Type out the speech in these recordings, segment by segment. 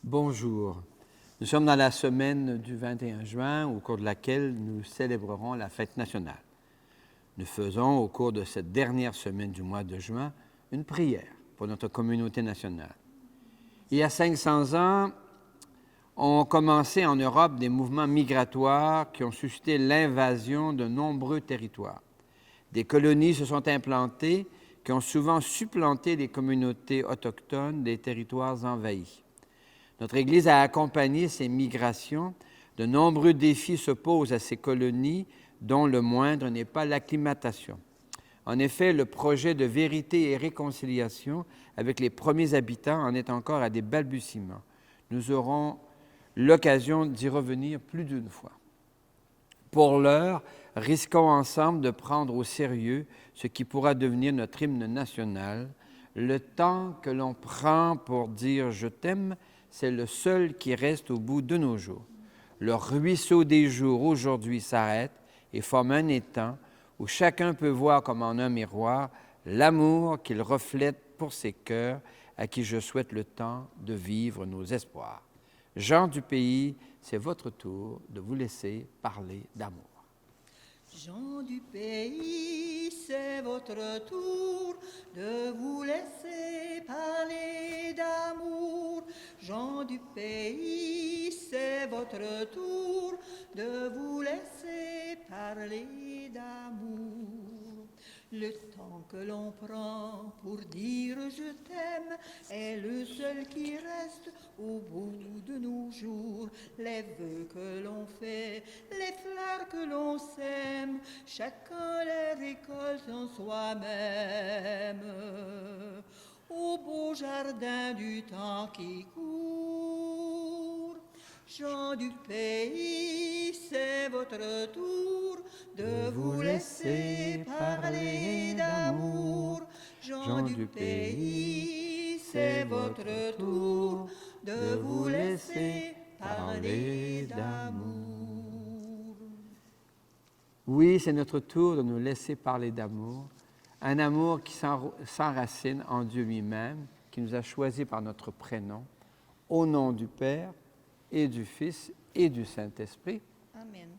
Bonjour. Nous sommes dans la semaine du 21 juin, au cours de laquelle nous célébrerons la fête nationale. Nous faisons, au cours de cette dernière semaine du mois de juin, une prière pour notre communauté nationale. Il y a 500 ans, ont commencé en Europe des mouvements migratoires qui ont suscité l'invasion de nombreux territoires. Des colonies se sont implantées qui ont souvent supplanté les communautés autochtones des territoires envahis. Notre Église a accompagné ces migrations. De nombreux défis se posent à ces colonies, dont le moindre n'est pas l'acclimatation. En effet, le projet de vérité et réconciliation avec les premiers habitants en est encore à des balbutiements. Nous aurons l'occasion d'y revenir plus d'une fois. Pour l'heure, risquons ensemble de prendre au sérieux ce qui pourra devenir notre hymne national. Le temps que l'on prend pour dire « je t'aime », c'est le seul qui reste au bout de nos jours. Le ruisseau des jours aujourd'hui s'arrête et forme un étang où chacun peut voir comme en un miroir l'amour qu'il reflète pour ses cœurs à qui je souhaite le temps de vivre nos espoirs. Gens du pays, c'est votre tour de vous laisser parler d'amour. Gens du pays, c'est votre tour de vous laisser parler d'amour. Gens du pays, c'est votre tour de vous laisser parler d'amour. Le temps que l'on prend pour dire « je t'aime » est le seul qui reste au bout de nos jours. Les vœux que l'on fait, les fleurs que l'on sème, chacun les récolte en soi-même. Au beau jardin du temps qui court, gens du pays, c'est votre tour de vous laisser parler d'amour. Gens du pays, c'est votre tour de vous laisser parler d'amour. Oui, c'est notre tour de nous laisser parler d'amour, un amour qui s'enracine en Dieu lui-même, qui nous a choisis par notre prénom, au nom du Père et du Fils et du Saint-Esprit. Amen.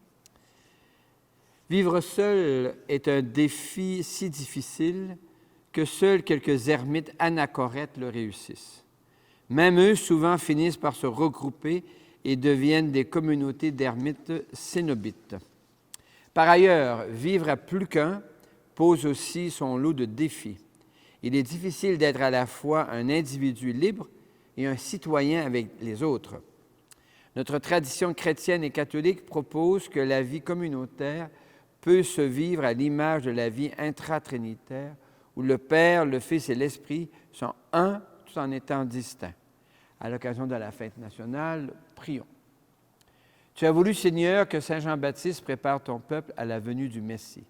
Vivre seul est un défi si difficile que seuls quelques ermites anachorètes le réussissent. Même eux, souvent, finissent par se regrouper et deviennent des communautés d'ermites cénobites. Par ailleurs, vivre à plus qu'un pose aussi son lot de défis. Il est difficile d'être à la fois un individu libre et un citoyen avec les autres. Notre tradition chrétienne et catholique propose que la vie communautaire peut se vivre à l'image de la vie intratrinitaire, où le Père, le Fils et l'Esprit sont un tout en étant distincts. À l'occasion de la fête nationale, prions. Tu as voulu, Seigneur, que Saint Jean-Baptiste prépare ton peuple à la venue du Messie.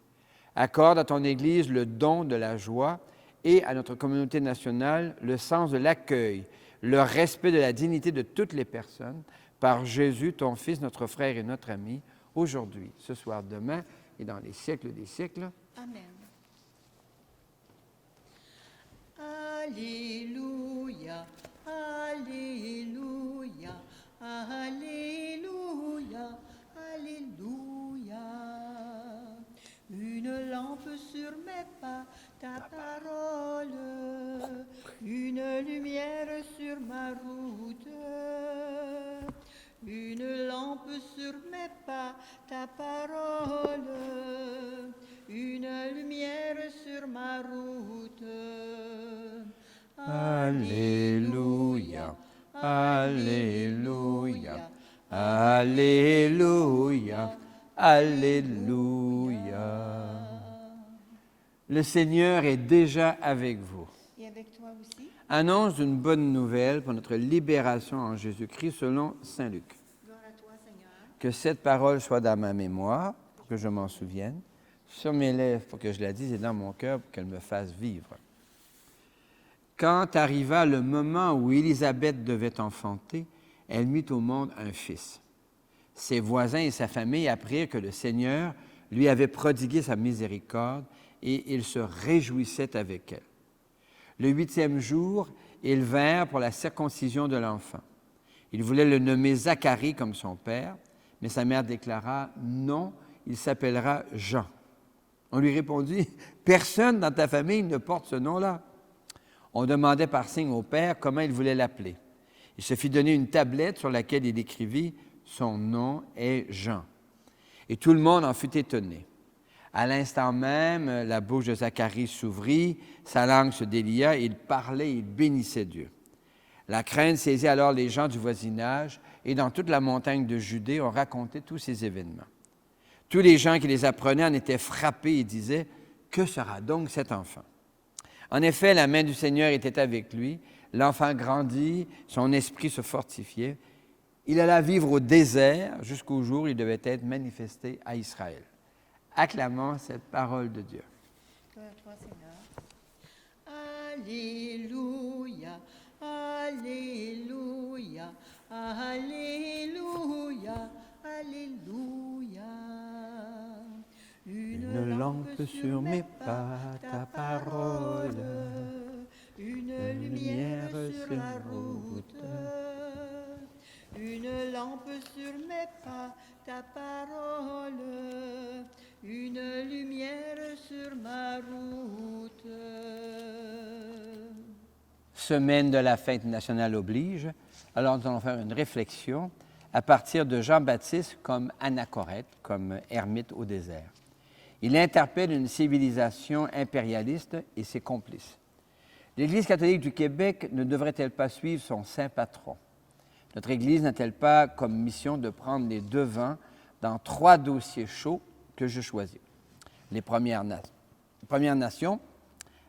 Accorde à ton Église le don de la joie et à notre communauté nationale le sens de l'accueil, le respect de la dignité de toutes les personnes, par Jésus, ton Fils, notre frère et notre ami, aujourd'hui, ce soir, demain et dans les siècles des siècles. Amen. Alléluia, Alléluia, Alléluia, Alléluia. Une lampe sur mes pas, ta parole, une lumière sur ma route. Une lampe sur mes pas, ta parole, une lumière sur ma route. Alléluia, Alléluia, Alléluia, Alléluia. Le Seigneur est déjà avec vous. Et avec toi aussi. Annonce d'une bonne nouvelle pour notre libération en Jésus-Christ selon Saint Luc. Gloire à toi, Seigneur. Que cette parole soit dans ma mémoire, pour que je m'en souvienne, sur mes lèvres pour que je la dise et dans mon cœur pour qu'elle me fasse vivre. Quand arriva le moment où Élisabeth devait enfanter, elle mit au monde un fils. Ses voisins et sa famille apprirent que le Seigneur lui avait prodigué sa miséricorde et ils se réjouissaient avec elle. Le 8e jour, ils vinrent pour la circoncision de l'enfant. Il voulait le nommer Zacharie comme son père, mais sa mère déclara « Non, il s'appellera Jean ». On lui répondit « Personne dans ta famille ne porte ce nom-là ». On demandait par signe au père comment il voulait l'appeler. Il se fit donner une tablette sur laquelle il écrivit « Son nom est Jean ». Et tout le monde en fut étonné. À l'instant même, la bouche de Zacharie s'ouvrit, sa langue se délia, et il parlait et il bénissait Dieu. La crainte saisit alors les gens du voisinage, et dans toute la montagne de Judée, on racontait tous ces événements. Tous les gens qui les apprenaient en étaient frappés et disaient « Que sera donc cet enfant ?» En effet, la main du Seigneur était avec lui, l'enfant grandit, son esprit se fortifiait. Il alla vivre au désert jusqu'au jour où il devait être manifesté à Israël. Acclamons cette parole de Dieu. Gloire à toi, Seigneur. Alléluia, Alléluia, Alléluia, Alléluia. Une lampe sur mes pas, ta parole, une lumière sur la route. Une lampe sur mes pas, ta parole, une lumière sur ma route. Semaine de la fête nationale oblige. Alors nous allons faire une réflexion à partir de Jean-Baptiste comme anachorète, comme ermite au désert. Il interpelle une civilisation impérialiste et ses complices. L'Église catholique du Québec ne devrait-elle pas suivre son saint patron? Notre Église n'a-t-elle pas comme mission de prendre les devants dans 3 dossiers chauds que je choisis? Les Premières Nations,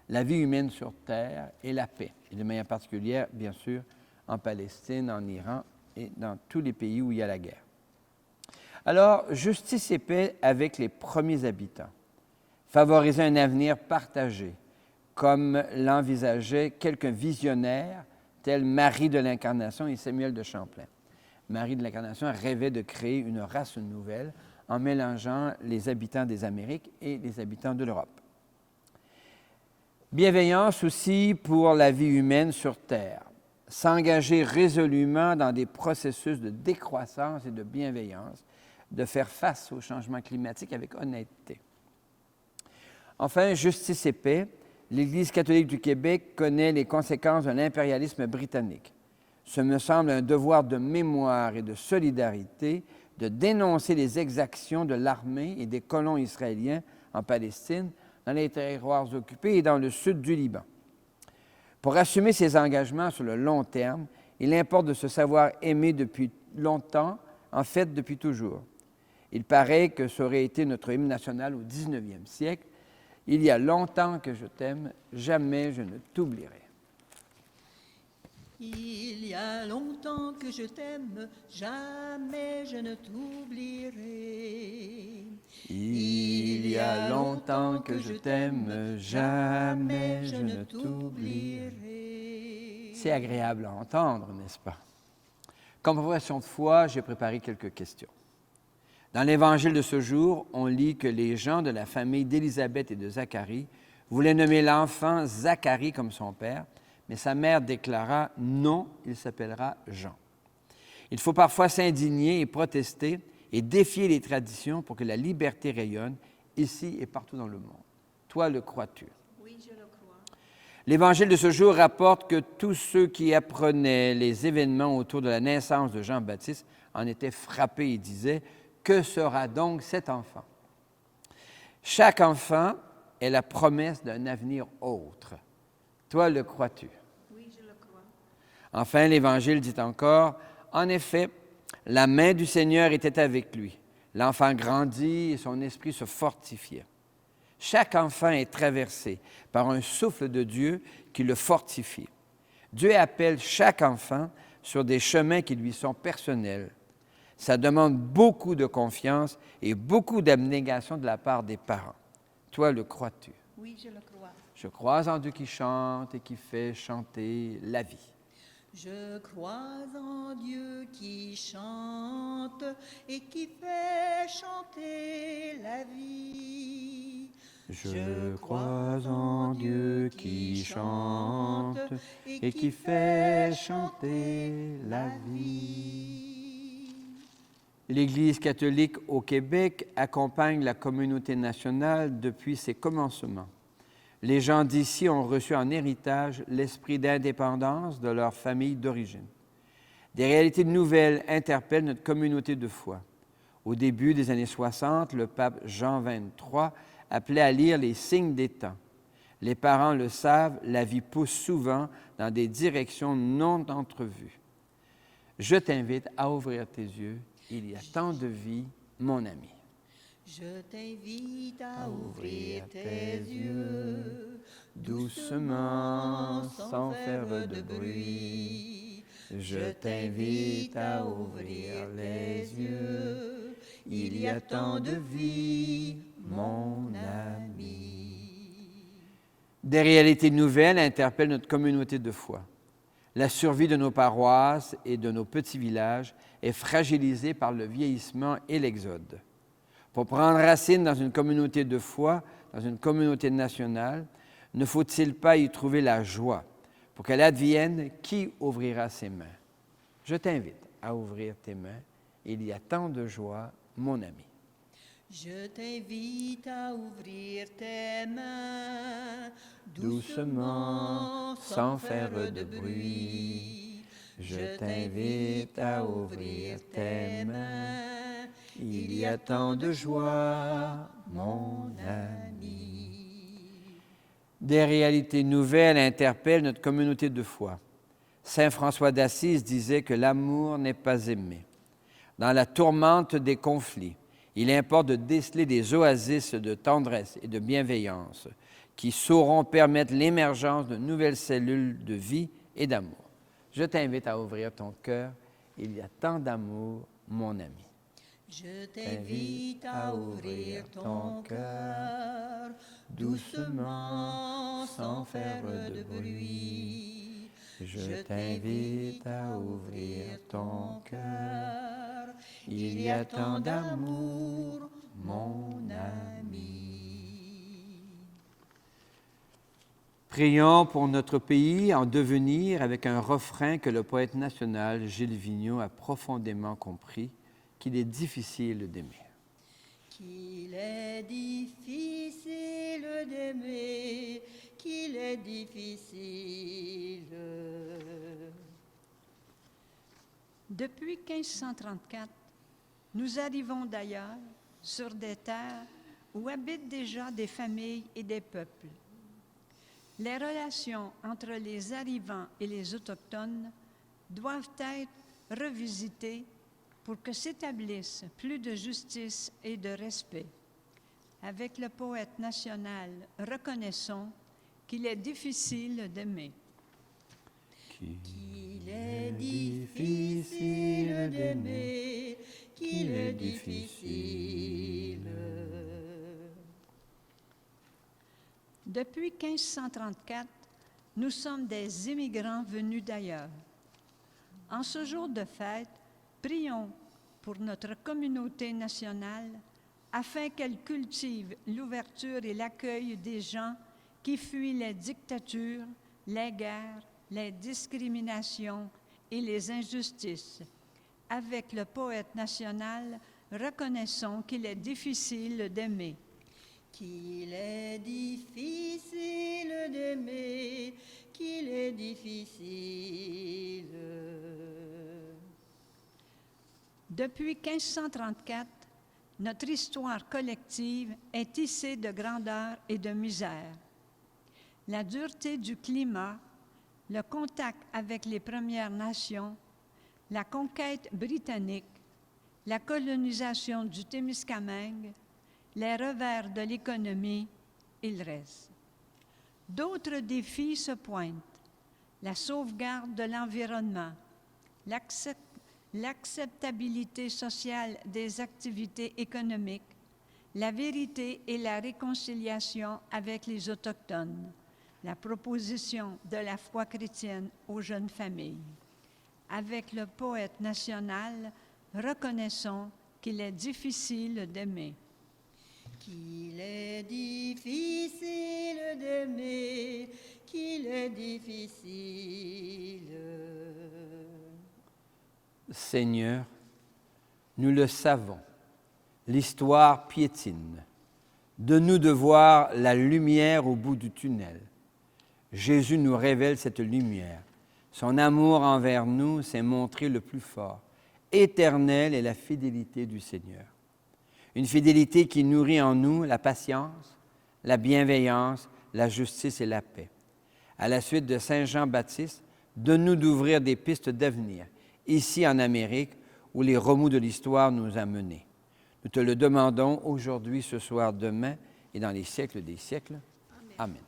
la vie humaine sur terre et la paix, et de manière particulière, bien sûr, en Palestine, en Iran et dans tous les pays où il y a la guerre. Alors, justice et paix avec les premiers habitants. Favoriser un avenir partagé, comme l'envisageait quelques visionnaires tels Marie de l'Incarnation et Samuel de Champlain. Marie de l'Incarnation rêvait de créer une race nouvelle en mélangeant les habitants des Amériques et les habitants de l'Europe. Bienveillance aussi pour la vie humaine sur Terre. S'engager résolument dans des processus de décroissance et de bienveillance, de faire face au changement climatique avec honnêteté. Enfin, justice et paix. L'Église catholique du Québec connaît les conséquences de l'impérialisme britannique. Ce me semble un devoir de mémoire et de solidarité de dénoncer les exactions de l'armée et des colons israéliens en Palestine, dans les territoires occupés et dans le sud du Liban. Pour assumer ces engagements sur le long terme, il importe de se savoir aimer depuis longtemps, en fait depuis toujours. Il paraît que ça aurait été notre hymne national au 19e siècle. Il y a longtemps que je t'aime, jamais je ne t'oublierai. Il y a longtemps que je t'aime, jamais je ne t'oublierai. Il y a longtemps que je t'aime, jamais je ne t'oublierai. C'est agréable à entendre, n'est-ce pas? Comme profession de foi, j'ai préparé quelques questions. Dans l'Évangile de ce jour, on lit que les gens de la famille d'Élisabeth et de Zacharie voulaient nommer l'enfant Zacharie comme son père, mais sa mère déclara « Non, il s'appellera Jean ». Il faut parfois s'indigner et protester et défier les traditions pour que la liberté rayonne ici et partout dans le monde. Toi, le crois-tu? Oui, je le crois. L'Évangile de ce jour rapporte que tous ceux qui apprenaient les événements autour de la naissance de Jean-Baptiste en étaient frappés et disaient « Que sera donc cet enfant? » Chaque enfant est la promesse d'un avenir autre. Toi, le crois-tu? Oui, je le crois. Enfin, l'Évangile dit encore, « En effet, la main du Seigneur était avec lui. L'enfant grandit et son esprit se fortifiait. » Chaque enfant est traversé par un souffle de Dieu qui le fortifie. Dieu appelle chaque enfant sur des chemins qui lui sont personnels. Ça demande beaucoup de confiance et beaucoup d'abnégation de la part des parents. Toi, le crois-tu? Oui, je le crois. Je crois en Dieu qui chante et qui fait chanter la vie. Je crois en Dieu qui chante et qui fait chanter la vie. Je crois en Dieu qui chante et qui fait chanter la vie. L'Église catholique au Québec accompagne la communauté nationale depuis ses commencements. Les gens d'ici ont reçu en héritage l'esprit d'indépendance de leur famille d'origine. Des réalités nouvelles interpellent notre communauté de foi. Au début des années 60, le pape Jean XXIII appelait à lire les signes des temps. Les parents le savent, la vie pousse souvent dans des directions non entrevues. Je t'invite à ouvrir tes yeux. Il y a tant de vie, mon ami. Je t'invite à ouvrir tes yeux, doucement, sans faire de bruit. Je t'invite à ouvrir les yeux. Il y a tant de vie, mon ami. Des réalités nouvelles interpellent notre communauté de foi. La survie de nos paroisses et de nos petits villages est fragilisée par le vieillissement et l'exode. Pour prendre racine dans une communauté de foi, dans une communauté nationale, ne faut-il pas y trouver la joie? Pour qu'elle advienne, qui ouvrira ses mains? Je t'invite à ouvrir tes mains. Il y a tant de joie, mon ami. Je t'invite à ouvrir tes mains, doucement, sans faire de bruit. Je t'invite à ouvrir tes mains. Il y a tant de joie, mon ami. Des réalités nouvelles interpellent notre communauté de foi. Saint François d'Assise disait que l'amour n'est pas aimé. Dans la tourmente des conflits, il importe de déceler des oasis de tendresse et de bienveillance qui sauront permettre l'émergence de nouvelles cellules de vie et d'amour. Je t'invite à ouvrir ton cœur. Il y a tant d'amour, mon ami. Je t'invite à ouvrir ton cœur, doucement, sans faire de bruit. Je t'invite à ouvrir ton cœur. Il y a tant d'amour, mon ami. Prions pour notre pays en devenir avec un refrain que le poète national Gilles Vigneault a profondément compris, qu'il est difficile d'aimer. Qu'il est difficile d'aimer, qu'il est difficile. Depuis 1534, nous arrivons d'ailleurs sur des terres où habitent déjà des familles et des peuples. Les relations entre les arrivants et les autochtones doivent être revisitées pour que s'établisse plus de justice et de respect. Avec le poète national, reconnaissons qu'il est difficile d'aimer. Qu'il est difficile d'aimer, qu'il est difficile. Depuis 1534, nous sommes des immigrants venus d'ailleurs. En ce jour de fête, prions pour notre communauté nationale afin qu'elle cultive l'ouverture et l'accueil des gens qui fuient les dictatures, les guerres, les discriminations et les injustices. Avec le poète national, reconnaissons qu'il est difficile d'aimer. Qu'il est difficile d'aimer, qu'il est difficile. Depuis 1534, notre histoire collective est tissée de grandeur et de misère. La dureté du climat, le contact avec les Premières Nations, la conquête britannique, la colonisation du Témiscamingue, les revers de l'économie, il reste. D'autres défis se pointent. La sauvegarde de l'environnement, l'acceptabilité sociale des activités économiques, la vérité et la réconciliation avec les Autochtones, la proposition de la foi chrétienne aux jeunes familles. Avec le poète national, reconnaissons qu'il est difficile d'aimer. qu'il est difficile d'aimer, qu'il est difficile. Seigneur, nous le savons, l'histoire piétine. Donne-nous de voir la lumière au bout du tunnel. Jésus nous révèle cette lumière. Son amour envers nous s'est montré le plus fort. Éternelle est la fidélité du Seigneur. Une fidélité qui nourrit en nous la patience, la bienveillance, la justice et la paix. À la suite de Saint Jean-Baptiste, donne-nous d'ouvrir des pistes d'avenir, ici en Amérique, où les remous de l'histoire nous ont menés. Nous te le demandons aujourd'hui, ce soir, demain et dans les siècles des siècles. Amen.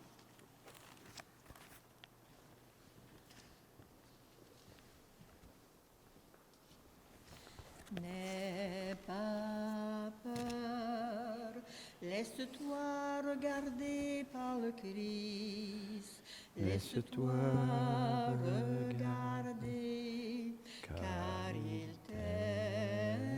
N'aie pas peur, laisse-toi regarder par le Christ. Laisse-toi regarder, car il t'aime.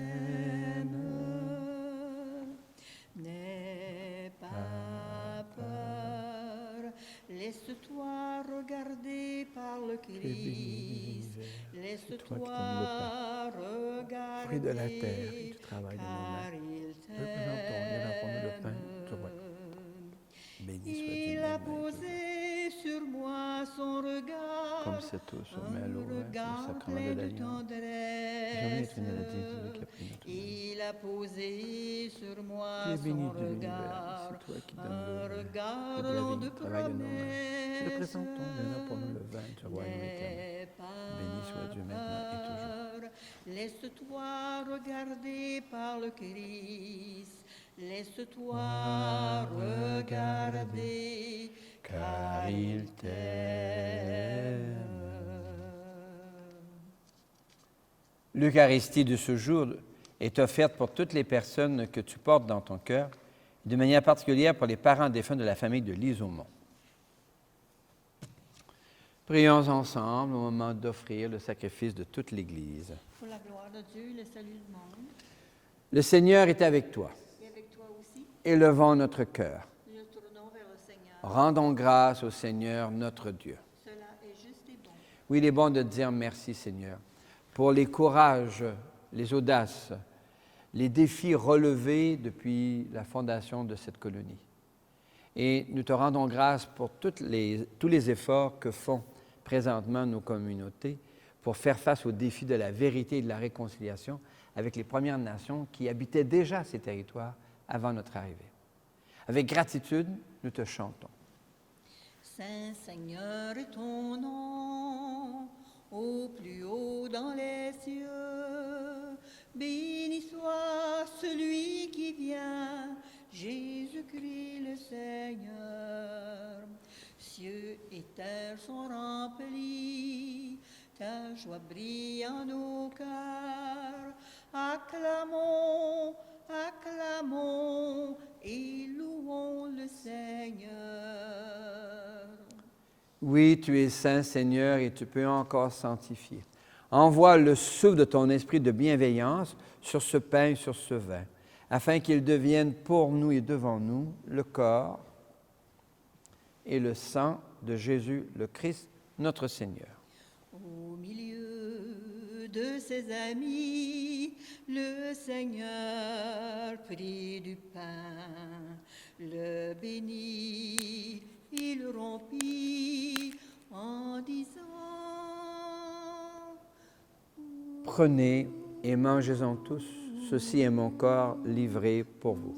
N'aie pas peur, laisse-toi regarder par le Christ. Laisse-toi regarder, fruit de la terre et du travail de nos mains. Représentons-le pour nous le pain du roi. Béni soit Dieu Il a même, posé sur moi son regard, comme cette eau sur un le regard sacrement plein de de l'alliance. Jamais tendresse. éternel a dit celui qui a pris notre nom. Il a posé sur Tu moi es béni son de l'univers, regard, c'est toi qui donnes un l'eau regard et de la long vie, de le travail de nos mains. promesses. Représentons-le pour nous le vin du royaume éternel. N'aie pas Béni soit Dieu maintenant et toujours. peur, laisse-toi regarder par le Christ. Laisse-toi regarder, car il t'aime. L'Eucharistie de ce jour est offerte pour toutes les personnes que tu portes dans ton cœur, de manière particulière pour les parents défunts de la famille de Lise Aumont. Prions ensemble au moment d'offrir le sacrifice de toute l'Église. Pour la gloire de Dieu, le salut du monde. Le Seigneur est avec toi. Et avec toi aussi, Élevons notre cœur. nous tournons vers le Seigneur. Rendons grâce au Seigneur notre Dieu. Cela est juste et bon. Oui, il est bon de dire merci, Seigneur, pour les courages, les audaces, les défis relevés depuis la fondation de cette colonie. Et nous te rendons grâce pour tous les efforts que font présentement nos communautés pour faire face aux défis de la vérité et de la réconciliation avec les Premières Nations qui habitaient déjà ces territoires avant notre arrivée. Avec gratitude, nous te chantons. Saint Seigneur est ton nom, au plus haut dans les cieux. Béni soit celui qui vient, Jésus-Christ le Seigneur. Cieux et terre sont remplis, ta joie brille en nos cœurs. Acclamons, acclamons et louons le Seigneur. Oui, tu es saint, Seigneur, et tu peux encore sanctifier. Envoie le souffle de ton esprit de bienveillance sur ce pain et sur ce vin, afin qu'ils deviennent pour nous et devant nous le corps et le sang de Jésus le Christ, notre Seigneur. Au milieu de ses amis, le Seigneur prit du pain, le bénit, il rompit en disant: Prenez et mangez-en tous, ceci est mon corps livré pour vous.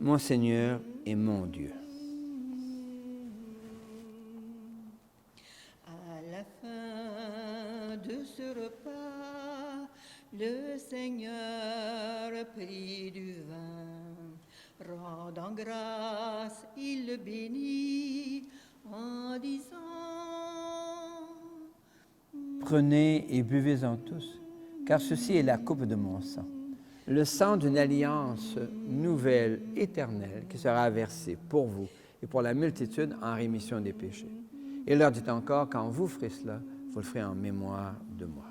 Mon Seigneur et mon Dieu. À la fin de ce repas, le Seigneur prit du vin, rendant grâce, il le bénit en disant: Prenez et buvez-en tous, car ceci est la coupe de mon sang, le sang d'une alliance nouvelle, éternelle, qui sera versé pour vous et pour la multitude en rémission des péchés. Et leur dit encore, quand vous ferez cela, vous le ferez en mémoire de moi.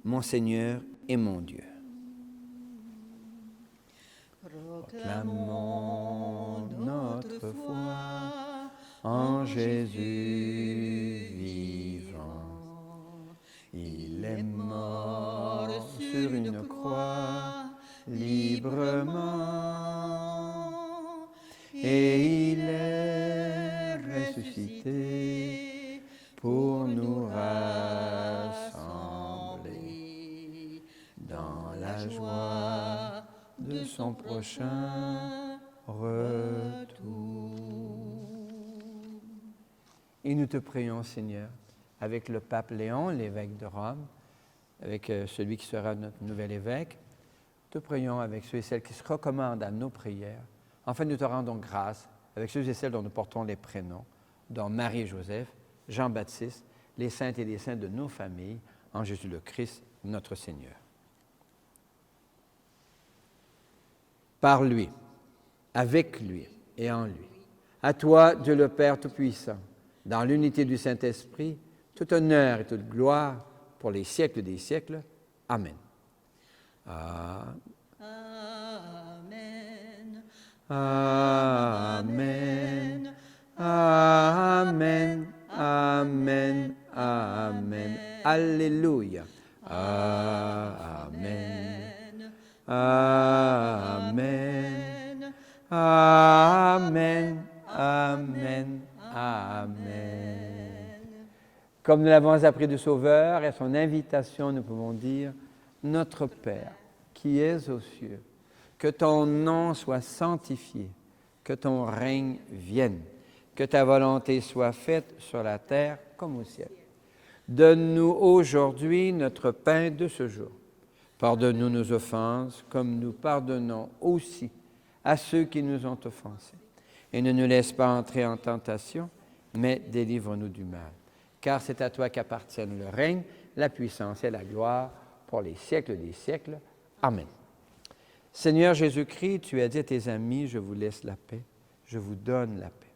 mon Seigneur et mon Dieu. Proclamons notre foi en Jésus vivant. Il est mort sur une croix librement et il est ressuscité pour nous rassembler dans la joie de son prochain retour. Et nous te prions, Seigneur, avec le pape Léon, l'évêque de Rome, avec celui qui sera notre nouvel évêque, te prions avec ceux et celles qui se recommandent à nos prières. Enfin, nous te rendons grâce avec ceux et celles dont nous portons les prénoms, dont Marie et Joseph, Jean-Baptiste, les saintes et les saints de nos familles, en Jésus le Christ, notre Seigneur. Par lui, avec lui et en lui. À toi, Dieu le Père Tout-Puissant, dans l'unité du Saint-Esprit, tout honneur et toute gloire pour les siècles des siècles. Amen. Amen. Amen. Amen. Amen. Amen. Alléluia. Amen. Amen. Amen. Amen. Amen. Comme nous l'avons appris du Sauveur et à son invitation, nous pouvons dire: Notre Père, qui es aux cieux, que ton nom soit sanctifié, que ton règne vienne, que ta volonté soit faite sur la terre comme au ciel. Donne-nous aujourd'hui notre pain de ce jour. Pardonne-nous nos offenses, comme nous pardonnons aussi à ceux qui nous ont offensés. Et ne nous laisse pas entrer en tentation, mais délivre-nous du mal. Car c'est à toi qu'appartiennent le règne, la puissance et la gloire pour les siècles des siècles. Amen. Seigneur Jésus-Christ, tu as dit à tes amis: je vous laisse la paix, je vous donne la paix.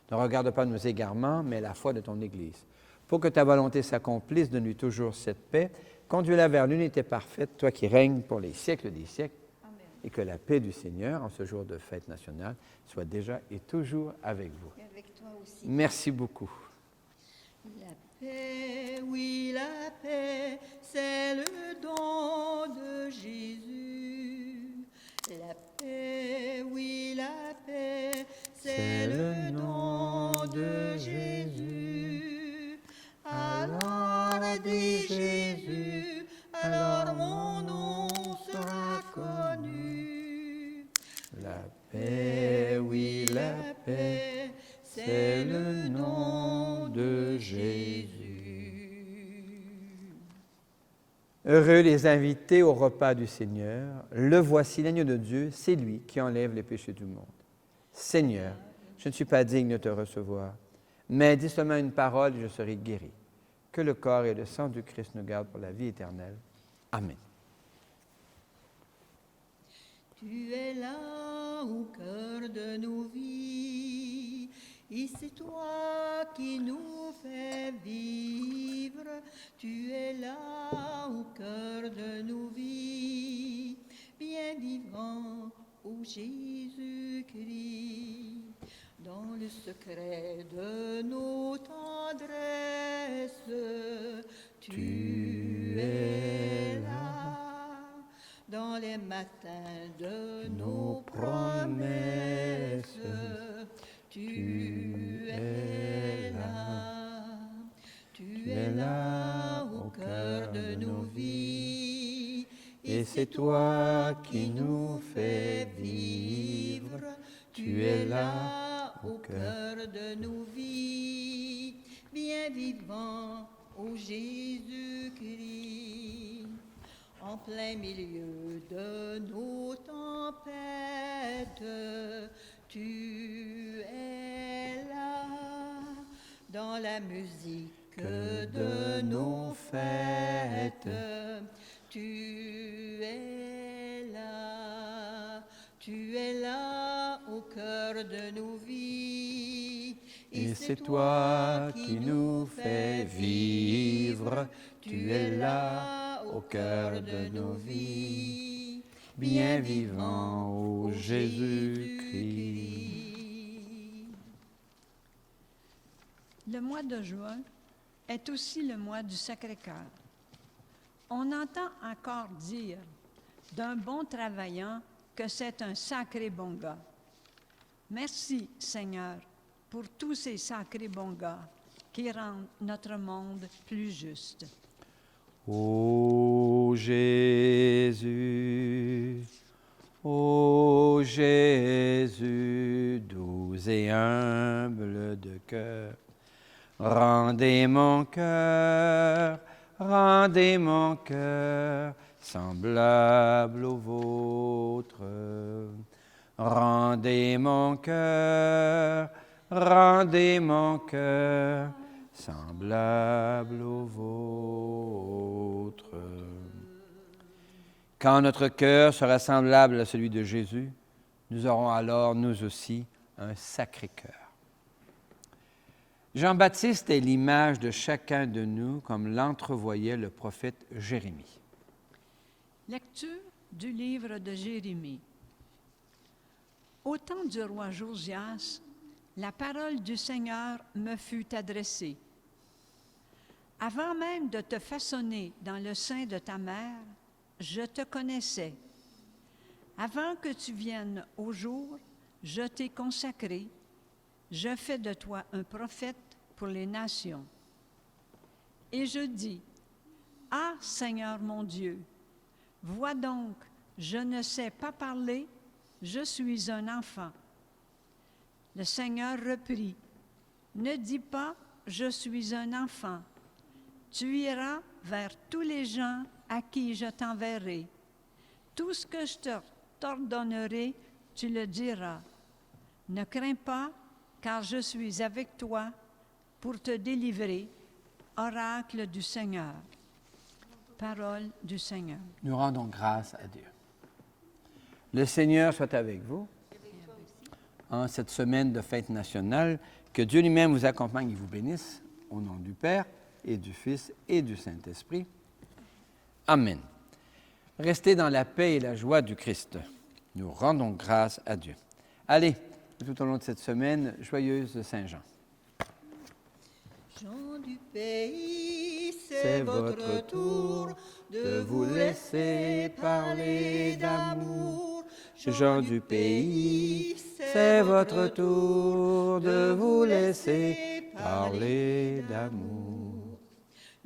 Ne regarde pas nos égarements, mais la foi de ton Église. Pour que ta volonté s'accomplisse, donne-lui toujours cette paix. Conduis-la vers l'unité parfaite, toi qui règnes pour les siècles des siècles. Amen. Et que la paix du Seigneur, en ce jour de fête nationale, soit déjà et toujours avec vous. Et avec toi aussi. Merci beaucoup. La paix, oui, la paix, c'est le don de Jésus. La paix, oui, la paix, c'est le don de Jésus. Alors dit Jésus, alors mon nom sera connu. La paix, oui, la paix, c'est le nom de Jésus. Heureux les invités au repas du Seigneur. Le voici, l'agneau de Dieu, c'est lui qui enlève les péchés du monde. Seigneur, je ne suis pas digne de te recevoir, mais dis seulement une parole et je serai guéri. Que le corps et le sang du Christ nous gardent pour la vie éternelle. Amen. Tu es là au cœur de nos vies, et c'est toi qui nous fais vivre. Tu es là au cœur de nos vies, bien vivant, ô Jésus-Christ. Dans le secret de nos tendresses, tu es là. Dans les matins de nos promesses, tu es là. Tu es là au cœur de nos vies, et c'est toi qui nous fais vivre. Tu es là au cœur de nos vies, bien vivant, ô Jésus-Christ. En plein milieu de nos tempêtes, tu es là. Dans la musique de nos fêtes, tu es là. Tu es là au cœur de nos vies, et c'est toi qui nous fais vivre. Tu es là au cœur de nos vies, bien vivant, ô Jésus-Christ. Le mois de juin est aussi le mois du Sacré-Cœur. On entend encore dire d'un bon travaillant que c'est un sacré bon gars. Merci, Seigneur, pour tous ces sacrés bons gars qui rendent notre monde plus juste. Ô Jésus, doux et humble de cœur, rendez mon cœur semblable au vôtre. Rendez mon cœur semblable au vôtre. Quand notre cœur sera semblable à celui de Jésus, nous aurons alors, nous aussi, un sacré cœur. Jean-Baptiste est l'image de chacun de nous, comme l'entrevoyait le prophète Jérémie. Lecture du livre de Jérémie. Au temps du roi Josias, la parole du Seigneur me fut adressée. Avant même de te façonner dans le sein de ta mère, je te connaissais. Avant que tu viennes au jour, je t'ai consacré. Je fais de toi un prophète pour les nations. Et je dis, ah Seigneur mon Dieu, vois donc, je ne sais pas parler, je suis un enfant. Le Seigneur reprit, ne dis pas, je suis un enfant. Tu iras vers tous les gens à qui je t'enverrai. Tout ce que je t'ordonnerai, tu le diras. Ne crains pas, car je suis avec toi pour te délivrer. Oracle du Seigneur. Parole du Seigneur. Nous rendons grâce à Dieu. Le Seigneur soit avec vous. En cette semaine de fête nationale, que Dieu lui-même vous accompagne et vous bénisse, au nom du Père et du Fils et du Saint-Esprit. Amen. Restez dans la paix et la joie du Christ. Nous rendons grâce à Dieu. Allez, tout au long de cette semaine, joyeuse Saint-Jean. Gens du pays, C'est votre tour de vous laisser parler d'amour. Gens du pays, c'est votre tour de vous laisser parler d'amour.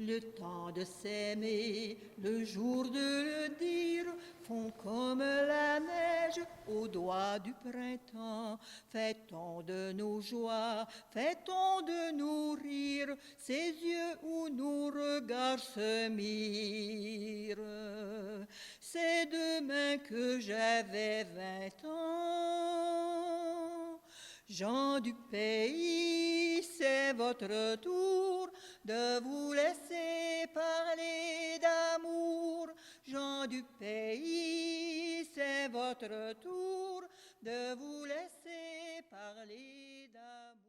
Le temps de s'aimer, le jour de le dire, font comme la neige au doigt du printemps. Fêtons de nos joies, fêtons de nos rires, ces yeux où nos regards se mirent. C'est demain que j'avais 20 ans. Gens du pays, c'est votre tour de vous laisser parler d'amour. Gens du pays, c'est votre tour de vous laisser parler d'amour.